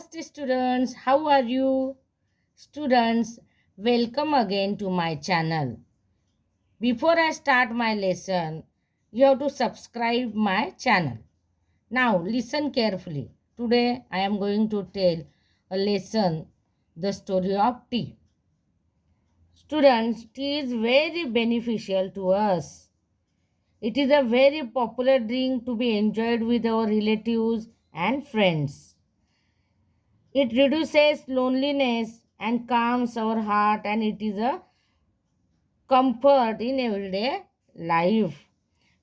Namaste students, how are you? Students, welcome again to my channel. Before I start my lesson, you have to subscribe my channel. Now listen carefully. Today I am going to tell a lesson, the story of tea. Students, tea is very beneficial to us. It is a very popular drink to be enjoyed with our relatives and friends. It reduces loneliness and calms our heart, and it is a comfort in everyday life.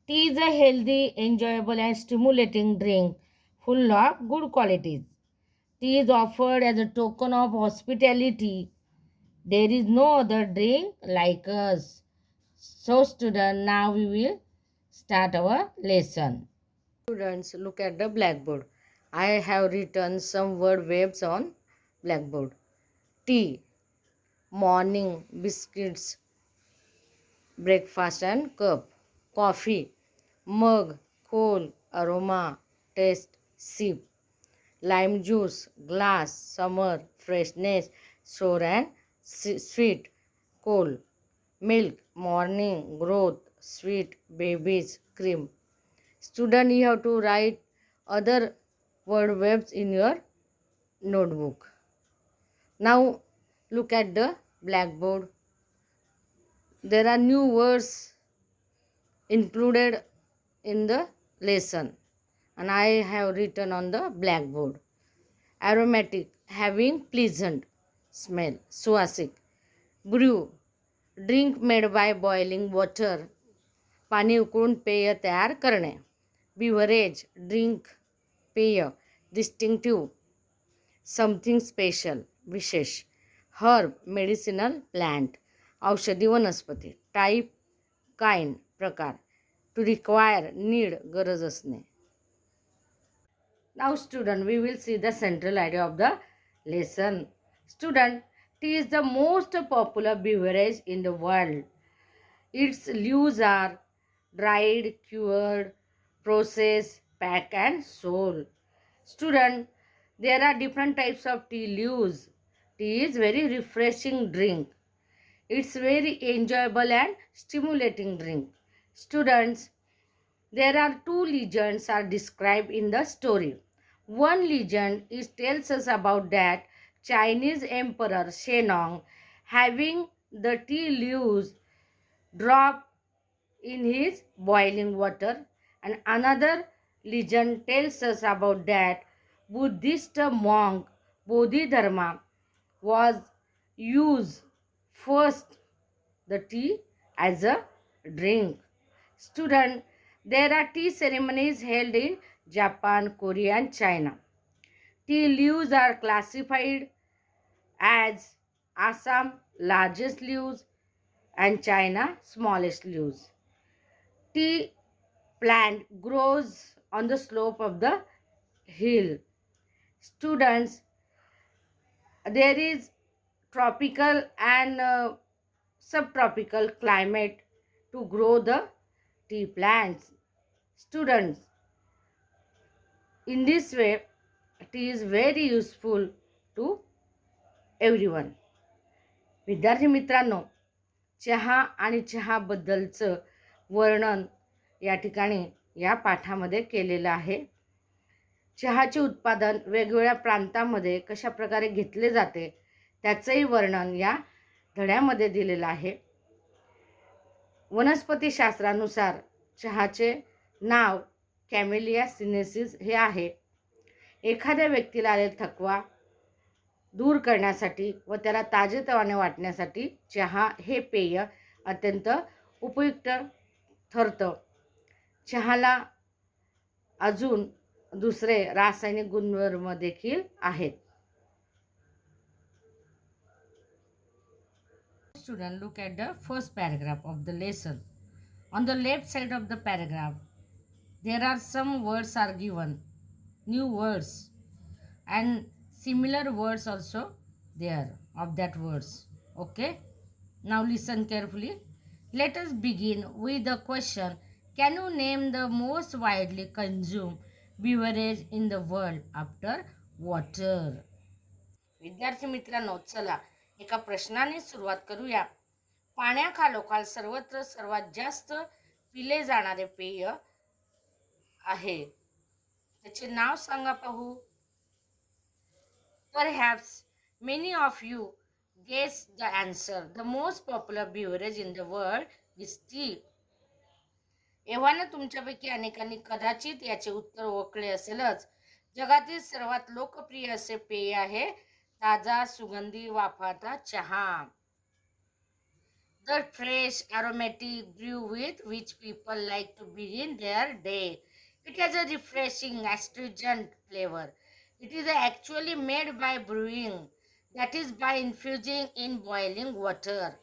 Tea is a healthy, enjoyable, and stimulating drink full of good qualities. Tea is offered as a token of hospitality. There is no other drink like us. So, student, now we will start our lesson. Students, look at the blackboard. I have written some word waves on blackboard. Tea, morning, biscuits, breakfast and cup. Coffee, mug, cold, aroma, taste, sip. Lime juice, glass, summer, freshness, sour and sweet, cold. Milk, morning, growth, sweet, babies, cream. Student, you have to write other word webs in your notebook. Now look at the blackboard. There are new words included in the lesson, and I have written on the blackboard. Aromatic, having pleasant smell. Suasic, brew, drink made by boiling water. पाणी उकळून पेय तयार करणे. Beverage, drink, पेय. Distinctive, something special, विशेष. Herb, medicinal plant, औषधी वनस्पती. Type, kind, प्रकार. टू रिक्वायर, नीड, गरज असणे. Now student, we will see the central idea of the lesson. Student, tea is the most popular beverage in the world. Its leaves are dried, cured, processed, packed and sold. Student, there are different types of tea leaves. Tea is very refreshing drink. It's very enjoyable and stimulating drink. Students, there are two legends are described in the story. One legend is tells us about that Chinese Emperor Shennong having the tea leaves drop in his boiling water, and another legend tells us about that Buddhist monk Bodhidharma was used first the tea as a drink. Student, there are tea ceremonies held in Japan, Korea and China. Tea leaves are classified as Assam largest leaves and China smallest leaves. Tea plant grows on the slope of the hill. Students, there is tropical and subtropical climate to grow the tea plants. Students, in this way, tea is very useful to everyone. विद्यार्थी मित्रांनो, चहा आणि चहाबद्दलचं वर्णन या ठिकाणी या पाठामध्ये केलेलं आहे. चहाचे उत्पादन वेगवेगळ्या प्रांतांमध्ये कशा प्रकारे घेतले जाते त्याचंही वर्णन या धड्यामध्ये दिलेलं आहे. वनस्पतीशास्त्रानुसार चहाचे नाव कॅमेलिया सिनेन्सिस हे आहे. एखाद्या व्यक्तीला आलेला थकवा दूर करण्यासाठी व त्याला ताजेतवाने वाटण्यासाठी चहा हे पेय अत्यंत उपयुक्त ठरतं. चहाला अजून दुसरे रासायनिक गुणधर्म देखील आहेत. Student, look at the first paragraph of the lesson. On the left side of the paragraph, there are some words are given, new words, and similar words also there of that words. Okay, now listen carefully. Let us begin with the question, can you name the most widely consumed beverage in the world after water? विद्यार्थी मित्रांनो, चला एका प्रश्नाने सुरुवात करूया. पाण्याखालोखाल सर्वत्र सर्वात जास्त पिले जाणारे पेय आहे, त्याचे नाव सांगा पाहू. Perhaps many of you guess the answer. The most popular beverage in the world is tea. एव्हाना तुमच्यापैकी अनेकांनी कदाचित याचे उत्तर ओळखले असेलच. जगातील सर्वात लोकप्रिय असे पेय आहे ताजा सुगंधी वाफाचा चहा. The fresh aromatic brew with which people like to begin their day. It has a refreshing astringent flavor. It is actually made by brewing, that is by infusing in boiling water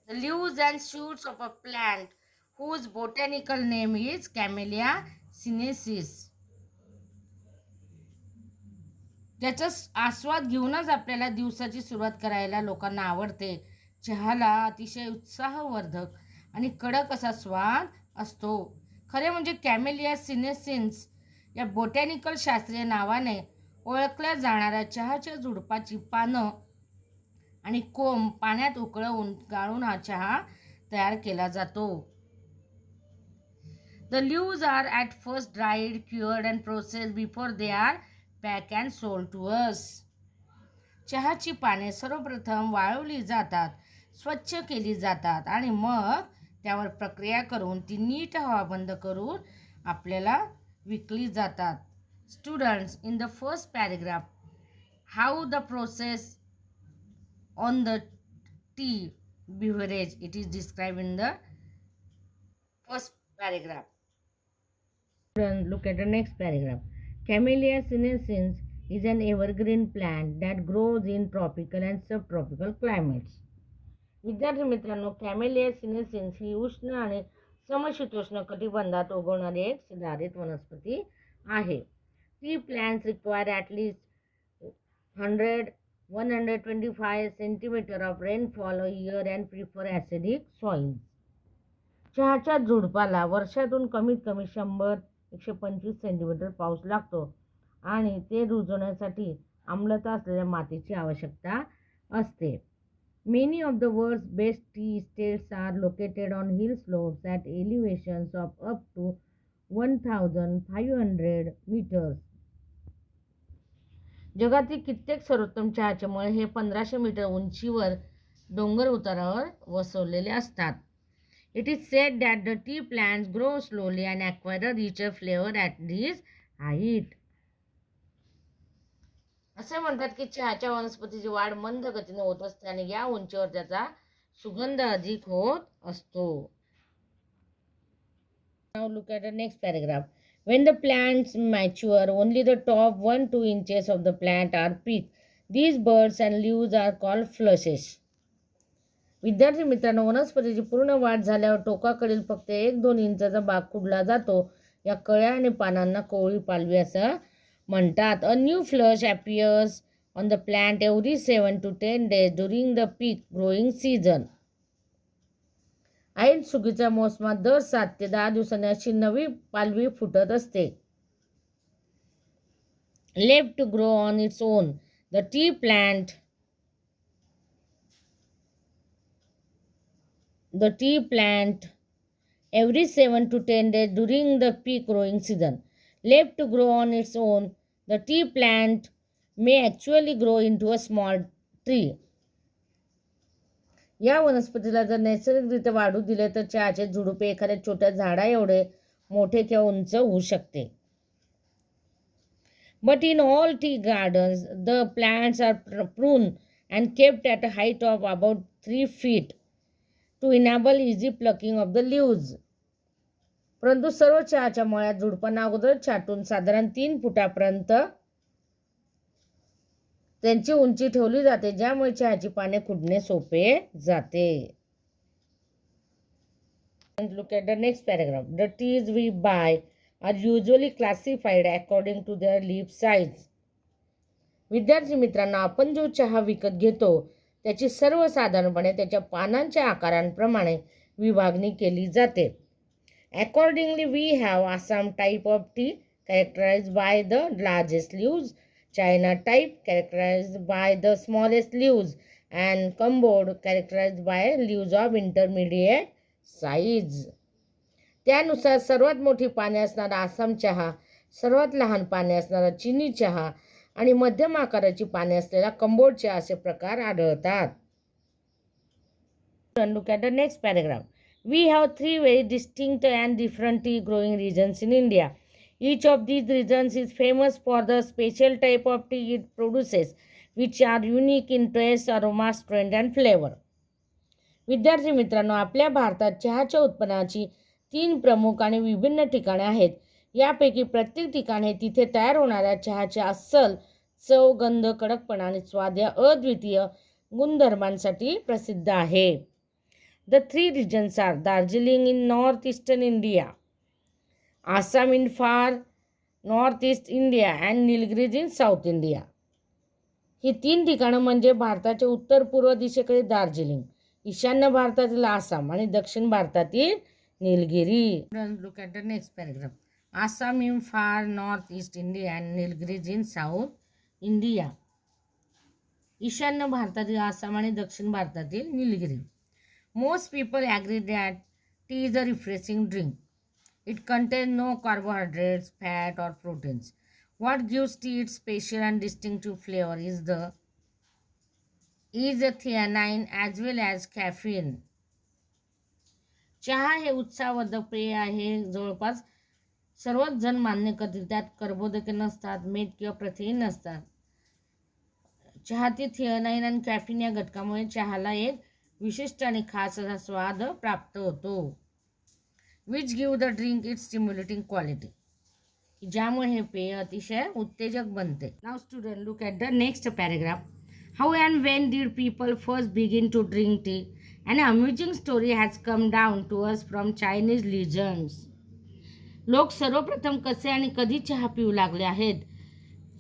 the leaves and shoots of a plant whose botanical name is Camellia sinensis. ज्याचा आस्वाद घेऊनच आपल्याला दिवसाची सुरुवात करायला लोकांना आवडते. चहाला अतिशय उत्साहवर्धक आणि कडक असा स्वाद असतो. खरे म्हणजे कॅमेलिया सिनेन्सिस या बोटॅनिकल शास्त्रीय नावाने ओळखल्या जाणाऱ्या चहाच्या झुडपाची पानं आणि कोंब पाण्यात उकळवून गाळून हा चहा तयार केला जातो. The leaves are at first dried, cured and processed before they are packed and sold to us. चहाची पाने सर्वप्रथम वाळवली जातात, स्वच्छ केली जातात आणि मग त्यावर प्रक्रिया करून ती नीट हवाबंद करून आपल्याला विकली जातात. Students, in the first paragraph how the process on the T beverage it is described in the first paragraph. Look at the next paragraph. Camellia sinensis is an evergreen plant that grows in tropical and subtropical climates. विद्यार्थी मित्रांनो, camellia sinensis ही उष्ण आणि समशीतोष्ण कटिबंधात उगवणारी एक सदाहरित वनस्पती आहे. ती plants require at least 125 centimetre of rainfall a year and prefer acidic soils. चहाच्या झुडपाला वर्षातून कमीत कमी 100-125 सेंटीमीटर पाऊस लागतो आणि ते रुजवण्यासाठी आम्लता असलेल्या मातीची आवश्यकता असते. Many of the world's best tea estates are located on hill slopes at elevations of up to 1,500 meters. जगातील कित्येक सर्वोत्तम चहाचे मळे हे 1500 मीटर उंचीवर डोंगर उतारावर वसवलेले असतात. It is said that the tea plants grow slowly and acquire a richer flavor at this height. असे म्हणतात की चहाच्या वनस्पतीची वाढ मंद गतीने होत असते आणि या उंचीवर त्याचा सुगंध अधिक होत असतो. Now look at the next paragraph. When the plants mature, only the top 1-2 inches of the plant are picked. These buds and leaves are called flushes. विद्यार्थी मित्रांनो, वनस्पतीची पूर्ण वाढ झाल्यावर टोकाकडील फक्त 1-2 इंचाचा भाग खुडला जातो. या कळ्या आणि पानांना कोवळी पालवी असं म्हणतात. A new flush appears on the plant every 7 to 10 days during the peak growing season. ऐन सुगीच्या मोसमात दर 7 ते 10 दिवसांनी अशी नवी पालवी फुटत असते. Left to grow on its own, the tea plant every 7 to 10 days during the peak growing season. Left to grow on its own, the tea plant may actually grow into a small tree. या वनस्पतीला जर नैसर्गिकरित्या वाढू दिले तर चहाचे झुडुपे एखाद्या छोट्या झाडा एवढे मोठे किंवा उंच होऊ शकते. But in all tea gardens, the plants are pruned and kept at a height of about 3 feet to enable easy plucking of the leaves. परंतु सर्व चहाच्या मळ्यात झुडपांना अगोदर छाटून साधारण 3 फुटापर्यंत त्यांची उंची ठेवली जाते, ज्यामुळे चहाची पाने खुडणे सोपे जाते. Look at the next paragraph. The teas we buy are usually classified according to their leaf size. विद्यार्थी मित्रांनो, आपण जो चहा विकत घेतो त्याची सर्वसाधारणपणे त्याच्या पानांच्या आकारांप्रमाणे विभागणी केली जाते. Accordingly, we have Assam type of tea characterized by the largest leaves, China type characterized by the smallest leaves, and Cambodge characterized by leaves of intermediate size. त्यानुसार सर्वात मोठी पाने असणारा आसाम चहा, सर्वात लहान पाने असणारा चिनी चहा आणि मध्यम आकाराची पाने असलेला कंबोड चहा असे प्रकार आढळतात. Look at the next paragraph. We have three very distinct and different tea growing regions in India. Each of these regions is famous for the special type of tea it produces, which are unique in taste, aroma, strength and flavor. विद्यार्थी मित्रांनो, आपल्या भारतात चहाच्या उत्पन्नाची 3 प्रमुख आणि विभिन्न ठिकाणे आहेत. यापैकी प्रत्येक ठिकाणी तिथे तयार होणाऱ्या चहाच्या अस्सल चव, गंध, कडकपणा आणि स्वाद या अद्वितीय गुणधर्मांसाठी प्रसिद्ध आहे. The three regions are Darjeeling in northeastern India, Assam in far northeast India and Nilgiris in south India. ही 3 ठिकाणं म्हणजे भारताच्या उत्तर पूर्व दिशेकडे दार्जिलिंग, ईशान्य भारतातील आसाम आणि दक्षिण भारतातील Nilgiri. Look at the next paragraph. Assam in far northeast India and Nilgiris in south India. ईशान्य भारतातील आसाम आणि दक्षिण भारतातील Nilgiri. Most people agree that tea is a refreshing drink. It contains no carbohydrates, fat or proteins. What gives tea its special and distinctive flavor is the theanine as well as caffeine. चहा हे उत्साहवर्धक पेय आहे. जवळपास सर्वच जण मान्य करतील. त्यात कर्बोदके नसतात, मेद किंवा प्रथिने नसतात. चहातील थियानाइन आणि कॅफिन या घटकामुळे चहाला एक विशिष्ट आणि खास असा स्वाद प्राप्त होतो. Which give the drink its stimulating quality. ज्यामुळे हे पेय अतिशय उत्तेजक बनते. Now student, look at the next paragraph. How and when did people first begin to drink tea? An amusing story has come down to us from Chinese legends. लोक सर्वप्रथम कसे आणि कधी चहा पिऊ लागले आहेत?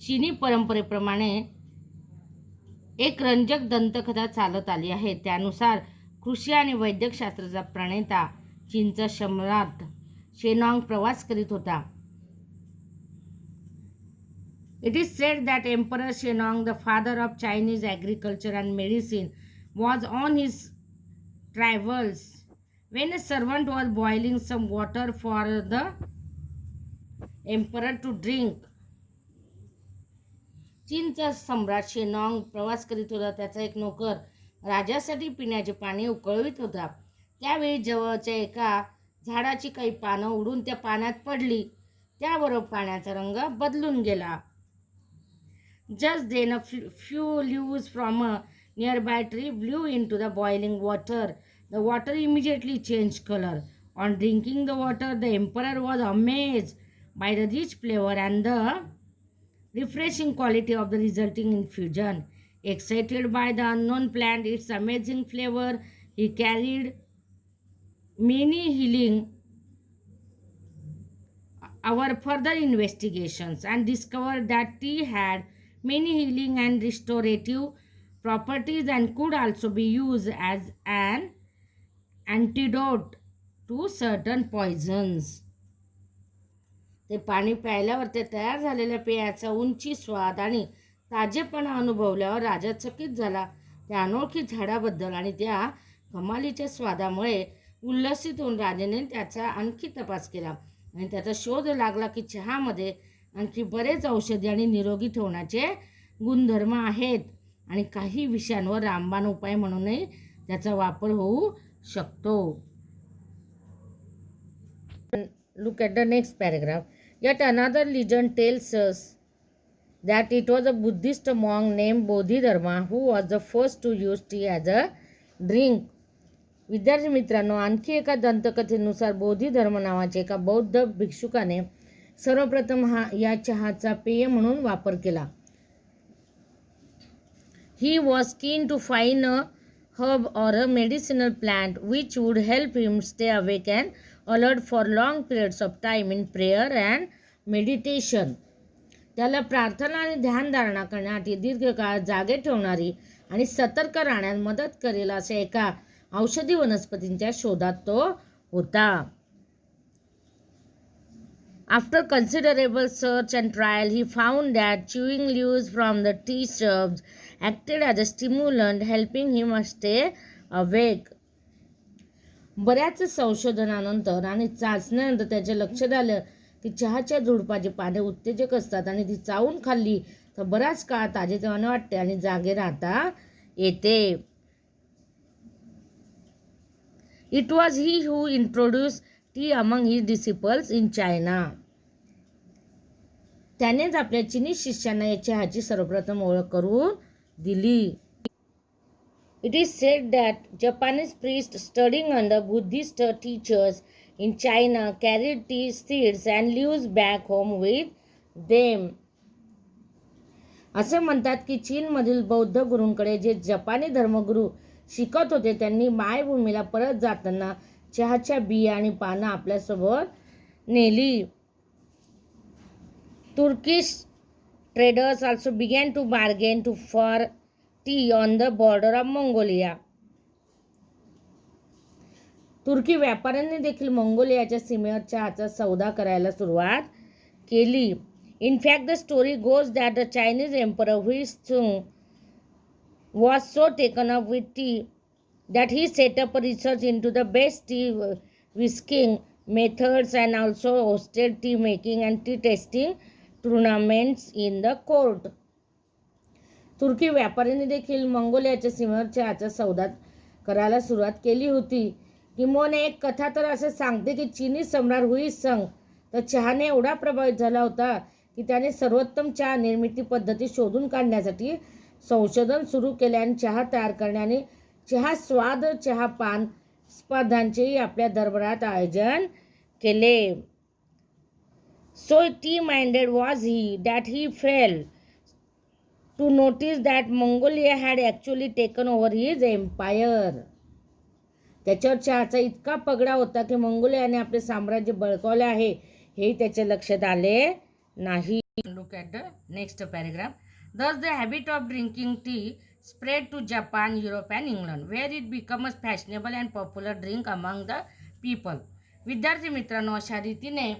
चीनी परंपरेप्रमाणे एक रंजक दंतकथा चालत आली आहे. त्यानुसार कृषी आणि वैद्यकशास्त्राचा प्रणेता चीनचा सम्राट शेनॉंग प्रवास करीत होता. It is said that Emperor Shennong, the father of Chinese agriculture and medicine, was on his travels when a servant was boiling some water for the emperor to drink. चीनचा सम्राट शेनॉंग प्रवास करीत होता. त्याचा एक नोकर राजासाठी पिण्याचे पाणी उकळवित होता. त्यावेळी जवळच्या एका झाडाची काही पानं उडून त्या पाण्यात पडली. त्याबरोबर पाण्याचा रंग बदलून गेला. Just then a few leaves from a nearby tree blew into the boiling water. The water immediately changed color. On drinking the water, the emperor was amazed by the rich flavor and the refreshing quality of the resulting infusion. Excited by the unknown plant, its amazing flavor, he carried many healing our further investigations and discovered that tea had many healing and restorative properties and could also be used as an antidote to certain poisons. ते पाणी प्यायल्यावर ते तयार झालेल्या पेयाचा उंची, स्वाद आणि ताजेपणा अनुभवल्यावर राजा चकित झाला. त्या अनोळखी झाडाबद्दल आणि त्या कमालीच्या स्वादामुळे उल्लसित होऊन राजाने त्याचा आणखी तपास केला आणि त्याचा शोध लागला की चहामध्ये आणखी बरेच औषधी आणि निरोगी ठेवण्याचे गुणधर्म आहेत आणि काही विषयांवर रामबाण उपाय म्हणूनही त्याचा वापर होऊ शकतो. Look at the next paragraph. Yet another legend tells us that it was a Buddhist monk named Bodhidharma who was the first to use tea as a drink. विद्यार्थी मित्रांनो, आणखी एका दंतकथेनुसार बोधिधर्म नावाच्या एका बौद्ध भिक्षुकाने सर्वप्रथम या चहाचा पेय म्हणून वापर केला. He was keen to find a herb or a medicinal plant which would help him stay awake and alert for long periods of time in prayer and meditation. त्याला प्रार्थना आणि ध्यानधारणा करण्यासाठी दीर्घकाळ जागे ठेवणारी आणि सतर्क राहण्यास मदत करेल अशा एका औषधी वनस्पतींच्या शोधात तो होता. After considerable search and trial, he found that chewing leaves from the tea shrubs acted as a stimulant, helping him stay awake. बऱ्याच संशोधनानंतर आणि चाचण्यानंतर त्याच्या लक्षात आलं की चहाच्या झुडपाचे पाने उत्तेजक असतात आणि ती चावून खाल्ली तर बराच काळ ताजेतवाने वाटते आणि जागे राहता येते. It was he who introduce T among his disciples in China. त्यानेच आपल्या चिनी शिष्यांना या चहाची सर्वप्रथम ओळख करून दिली. It is said that Japanese priests studying under Buddhist teachers in China carried tea seeds and leaves back home with them. असे म्हणतात की चीनमधील बौद्ध गुरूंकडे जे जपानी धर्मगुरू शिकत होते त्यांनी मायभूमीला परत जाताना चहाच्या बिया आणि पानं आपल्यासोबत नेली. Turkish traders also began to bargain for tea on the border of Mongolia. तुर्की व्यापाऱ्यांनी देखील मंगोलियाच्या सीमेवर चहाचा सौदा करायला सुरुवात केली. In fact, the story goes that the Chinese emperor Hui Sung was so taken up with tea that he set up a research into the best tea whisking methods and also hosted tea making and tea tasting tournaments in the court. तुर्की व्यापाऱ्यांनी देखील मंगोलियाच्या सीमेवर चहाचा सौदा करायला सुरुवात केली होती. किमोने एक कथा तर असे सांगते की चीनी सम्राट हुई संग तर चहाने एवढा प्रभावित झाला होता की त्याने सर्वोत्तम चहा निर्मिती पद्धती शोधून काढण्यासाठी संशोधन सुरू केले आणि चहा तयार करणे आणि चहा स्वाद चहा पान स्पर्धांचेही आपल्या दरबारात आयोजन केले. So T minded was he that he fail to notice that Mongolia had actually taken over his empire. त्याच्यावर चहाचा इतका पगडा होता की मंगोलियाने आपले साम्राज्य बळकावले आहे हे त्याच्या लक्षात आले नाही. Look at the next paragraph. Thus the habit of drinking tea spread to Japan, Europe and England, where it became a fashionable and popular drink among the people. विद्यार्थी मित्रांनो, अशा रीतीने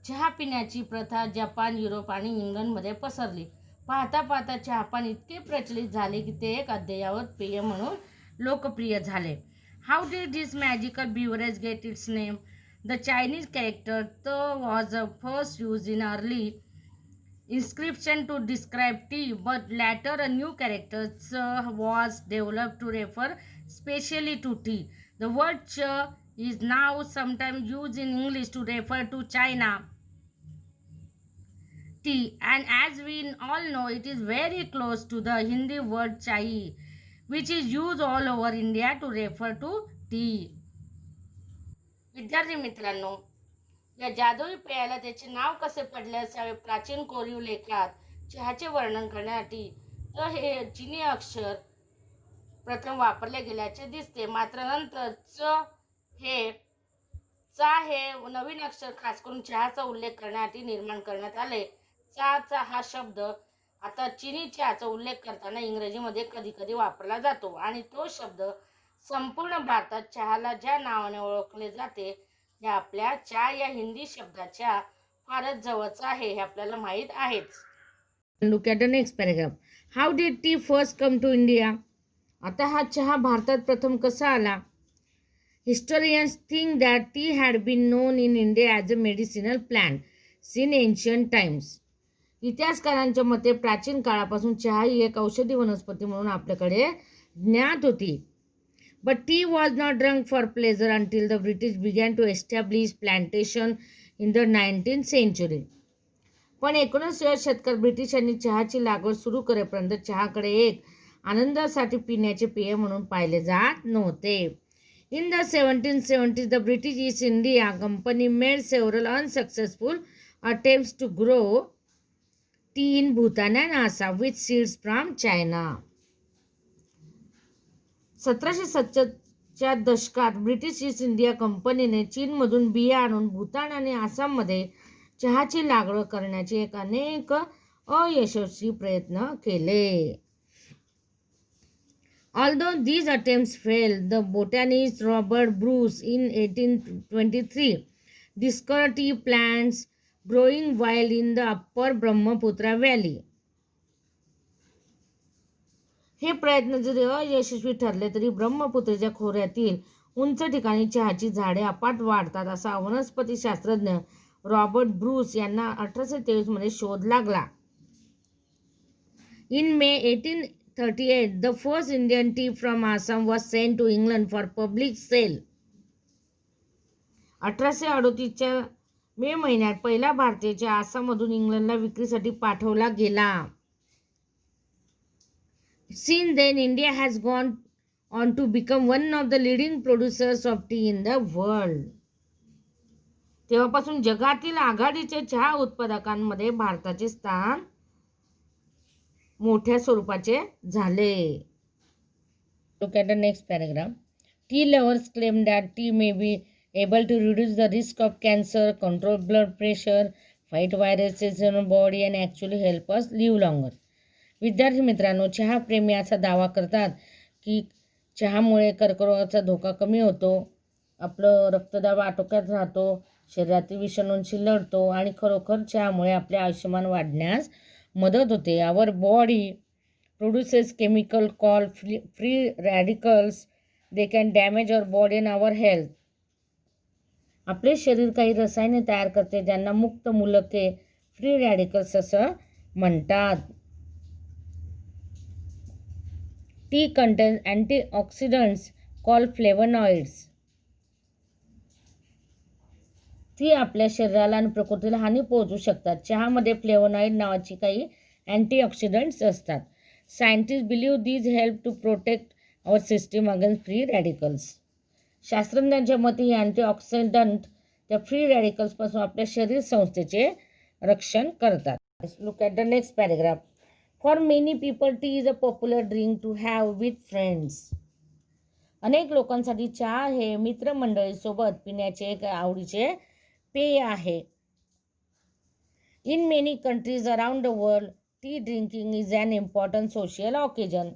चहा पिण्याची प्रथा जपान, युरोप आणि इंग्लंडमध्ये पसरली. पाहता पाहता चहापान इतके प्रचलित झाले की ते एक अद्ययावत पेय म्हणून लोकप्रिय झाले. How did this magical beverage get its name? The Chinese character त was first use in early inscription to describe tea, but later a new character was developed to refer specially to tea. The word cha is now sometimes used in English to refer to China tea, and as we all know it is very close to the Hindi word chai, which is used all over India to refer to tea. विद्यार्थी मित्रांनो, या जादुई पेयाला त्याचे नाव कसे पडले असावे? प्राचीन कोरीव लेखात चहाचे वर्णन करण्यासाठी तर हे चिनी अक्षर प्रथम वापरले गेल्याचे दिसते. मात्र नंतर चा हे नवीन अक्षर खास करून चहाचा उल्लेख करण्यासाठी निर्माण करण्यात आले. चा हा शब्द आता चिनी चहाचा उल्लेख करताना इंग्रजीमध्ये कधी कधी वापरला जातो आणि तो शब्द संपूर्ण भारतात चहाला ज्या नावाने ओळखले जाते हे आपल्या चा या हिंदी शब्दाच्या फारच जवळचा आहे हे आपल्याला माहीत आहेच. Look at the next paragraph. How did tea first come to India? आता हा चहा भारतात प्रथम कसा आला? Historians think that tea had been known in India as a medicinal plant since ancient times. इतिहासकारांच्या मते प्राचीन काळापासून चहा ही एक औषधी वनस्पती म्हणून आपल्याकडे ज्ञात होती. But tea was not drunk for pleasure until the British began to establish plantation in the 19th century. पण 19व्या शतकात ब्रिटिशांनी चहाची लागवड सुरू करेपर्यंत चहाकडे एक आनंदासाठी पिण्याचे पेय म्हणून पाहिले जात नव्हते. In the 1770s, the British East India Company made several unsuccessful attempts to grow tea in Bhutan and Assam with seeds from China. 1770च्या दशकात ब्रिटिश ईस्ट इंडिया कंपनीने चीनमधून बिया आणून भूतान आणि आसाममध्ये चहाची लागवड करण्याचे अनेक अयशस्वी प्रयत्न केले. Although these attempts failed, the botanist Robert Bruce in 1823 discovered tea plants growing wild in the upper Brahmaputra valley. हे प्रयत्न जरी अयशस्वी ठरले तरी ब्रह्मपुत्रच्या खोऱ्यातील उंच ठिकाणी चहाची झाडे अपाट वाढतात असा वनस्पती शास्त्रज्ञ रॉबर्ट ब्रूस यांना 1823 मध्ये शोध लागला. In May 1838, the first Indian tea from Assam was sent to England for public sale. 1838च्या मे महिन्यात पहिला भारतीय चहा आसाममधून इंग्लंडला विक्रीसाठी पाठवला गेला. Since then, India has gone on to become one of the leading producers of tea in the world. तेव्हापासून जगातील आघाडीच्या चहा उत्पादकांमध्ये भारताचे स्थान मोठ्या स्वरूपाचे झाले. Look at the next paragraph. Tea lovers claim that tea may be able to reduce the risk of cancer, control blood pressure, fight viruses in our body and actually help us live longer. विद्यार्थी मित्रांनो, चहा प्रेमी असा दावा करतात की चहामुळे कर्करोगाचा धोका कमी होतो, आपलं रक्तदाब आटोक्यात राहतो, शरीरातील विषाणूंशी लढतो आणि खरोखर चहामुळे आपले आयुष्यमान वाढण्यास मदत होते. आवर body produces chemical called free radicals. They can damage our body and our health. आपले शरीर काही रसायने तयार करते ज्यांना मुक्त मूलके फ्री रॅडिकल्स असं म्हणतात. T contains antioxidants called flavonoids. ती आपल्या शरीराला आणि प्रकृतीला हानी पोहोचू शकतात. चहामध्ये फ्लेवोनॉइड नावाची काही अँटीऑक्सिडंट्स असतात. Scientist believe these help to protect our system against free radicals. शास्त्रज्ञांच्या मते ही अँटीऑक्सिडंट त्या फ्री रॅडिकल्सपासून आपल्या शरीर संस्थेचे रक्षण करतात. Look at the next paragraph. For many people tea is a popular drink to have with friends. अनेक लोकांसाठी चहा हे मित्रमंडळीसोबत पिण्याचे एक आवडीचे पेय आहे. In many countries around the world tea drinking is an important social occasion.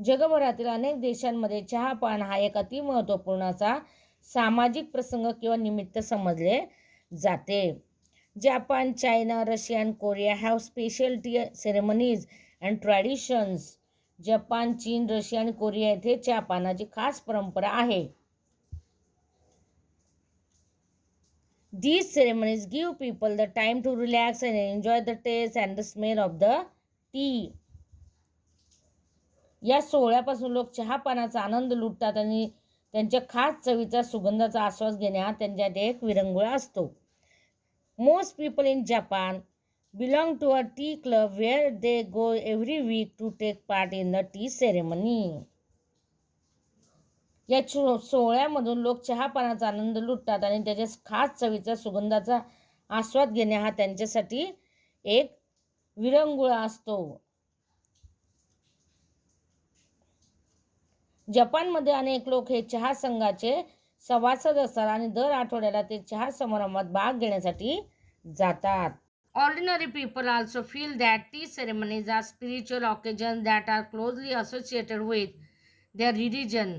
जगभरातील अनेक देशांमध्ये चहापान हा एक अति महत्त्वपूर्ण असा सामाजिक प्रसंग किंवा निमित्त समजले जाते. Japan, China, Russia and Korea have special T ceremonies and traditions. Japan, चीन, रशिया आणि कोरिया येथे चहापानाची खास परंपरा आहे. These ceremonies give people the time to relax and enjoy the taste and the smell of the tea. या सोहळ्यापासून लोक चहापानाचा आनंद लुटतात आणि त्यांच्या खास चवीचा सुगंधाचा आस्वाद घेणे हा त्यांच्यासाठी एक विरंगुळा असतो. Most people in Japan belong to a tea club where they go every week to take part in the tea ceremony. या सोहळ्यामधून लोक चहापानाचा आनंद लुटतात आणि त्याच्या खास चवीचा सुगंधाचा आस्वाद घेणे हा त्यांच्यासाठी एक विरंगुळा असतो. जपानमध्ये अनेक लोक हे चहा संघाचे सभासद असतात आणि दर आठवड्याला ते चहा समारंभात भाग घेण्यासाठी जातात. Ordinary people also feel that tea ceremonies are spiritual occasions that are closely associated with their religion.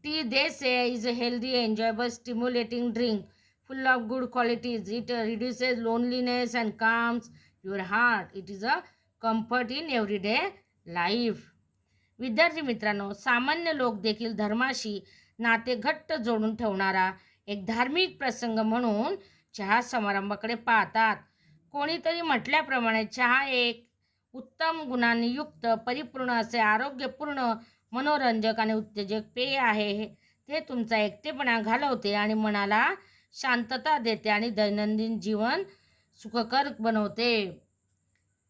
Tea, they say, is a healthy, enjoyable, stimulating drink full of good qualities. It reduces loneliness and calms your heart. It is a comfort in everyday life. विद्यार्थी मित्रांनो, सामान्य लोक देखील धर्माशी नाते घट्ट जोडून ठेवणारा एक धार्मिक प्रसंग म्हणून चहा समारंभाकडे पाहतात. कोणीतरी म्हटल्याप्रमाणे चहा एक उत्तम गुणांनी युक्त, परिपूर्ण असे आरोग्यपूर्ण, मनोरंजक आणि उत्तेजक पेय आहे. ते तुमचा एकटेपणा घालवते आणि मनाला शांतता देते आणि दैनंदिन जीवन सुखकर बनवते.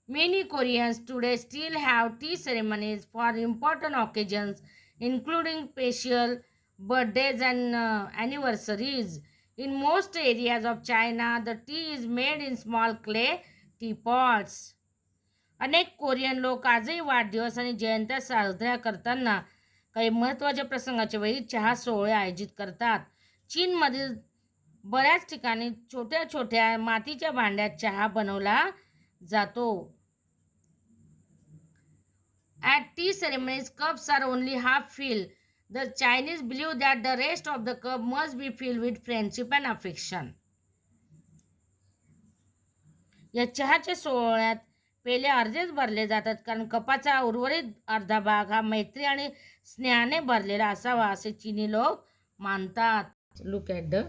Many Koreans today still have tea ceremonies for important occasions, including special birthdays and anniversaries. In most areas of China, the tea is made in small clay teapots. अनेक कोरियन लोक आजही वाढदिवस आणि जयंत्या साजऱ्या करताना काही महत्त्वाच्या प्रसंगाच्या वेळी चहा सोहळे आयोजित करतात. चीनमधील बऱ्याच ठिकाणी छोट्या छोट्या मातीच्या भांड्यात चहा बनवला जातो. At tea ceremonies, cups are only half filled. The Chinese believe that the rest of the cup must be filled with friendship and affection. या चहाच्या सोहळ्यात पेले अर्धेच भरले जातात, कारण कपाचा उर्वरित अर्धा भाग हा मैत्री आणि स्नेहाने भरलेला असावा असे चीनी लोक मानतात. Look at the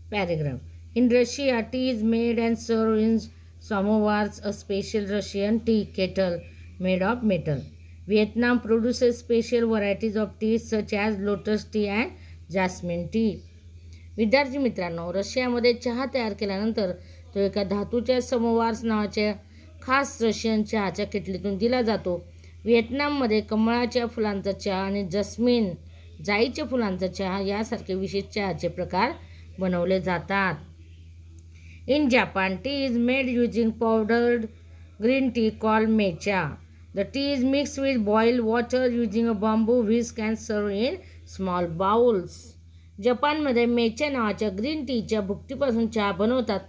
paragraph. In Russia, tea is made and served in samovars, a special Russian tea kettle made of metal. Vietnam produces special varieties of tea such as lotus tea and jasmine tea. विद्यार्थी मित्रांनो, रशियामध्ये चहा तयार केल्यानंतर तो एका धातूच्या समोवार्स नावाच्या खास रशियन चहाच्या किटलीतून दिला जातो. व्हिएतनाममध्ये कमळाच्या फुलांचा चहा आणि जस्मिन जाईच्या फुलांचा चहा यासारखे विशेष चहाचे प्रकार बनवले जातात. In Japan, tea is made using powdered green tea called matcha. The tea is mixed with boiled water using a bamboo whisk and served in small bowls. जपानमध्ये मेचा नावाच्या ग्रीन टीच्या भुकटीपासून चहा बनवतात.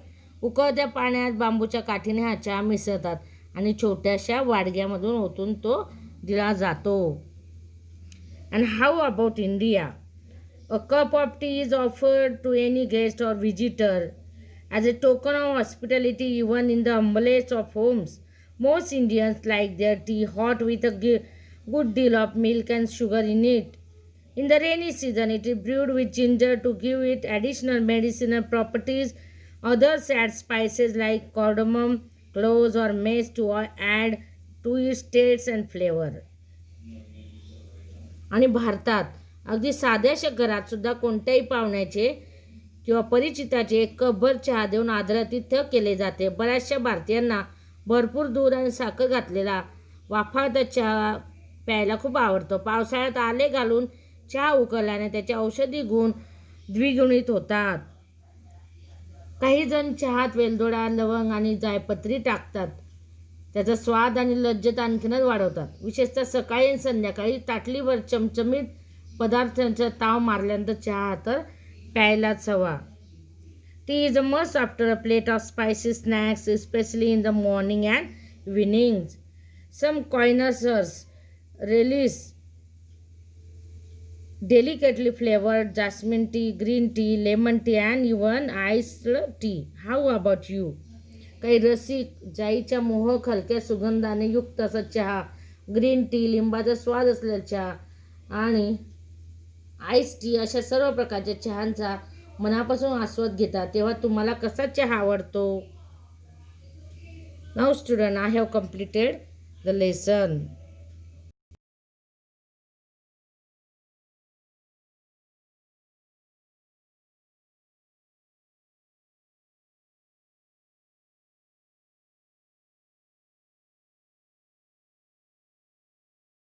उकळत्या पाण्यात बांबूच्या काठीने हा चहा मिसळतात आणि छोट्याशा वाडग्यामधून ओतून तो दिला जातो. And how about India? A cup of tea is offered to any guest or visitor as a token of hospitality, even in the humblest of homes. Most Indians like their tea hot with a good deal of milk and sugar in it. In the rainy season, it is brewed with ginger to give it additional medicinal properties. Others add spices like cardamom, cloves, or mace to add to its taste and flavor. आणि भारतात अगदी साध्याशा घरात सुद्धा कोणत्याही पाहुण्याचे किंवा परिचिताचे एक कपभर चहा देऊन आदरातिथ्य केले जाते. बऱ्याचशा भारतीयांना भरपूर दूध आणि साखर घातलेला वाफाळता चहा प्यायला खूप आवडतो. पावसाळ्यात आले घालून चहा उकळल्याने त्याचे औषधी गुण द्विगुणित होतात. काही जण चहात वेलदोडा, लवंग आणि जायपत्री टाकतात. त्याचा स्वाद आणि लज्जत आणखीनच वाढवतात. विशेषतः सकाळी आणि संध्याकाळी ताटलीभर चमचमीत पदार्थांचा ताव मारल्यानंतर चहा तर प्यायलाच हवा. Tea is a must after a plate of spicy snacks, especially in the morning and evenings. Some connoisseurs relish delicately flavored jasmine tea, green tea, lemon tea and even iced tea. How about you? काही रसिक जाईच्या मोहक हलक्या सुगंधाने युक्त असा चहा, green tea, लिंबाचा स्वाद असलेला चहा आणि आईस टी अशा सर्व प्रकारच्या चहांचा मनापासून आस्वाद घेता. तेव्हा तुम्हाला कसा चहा आवडतो? Now student, I have completed the lesson.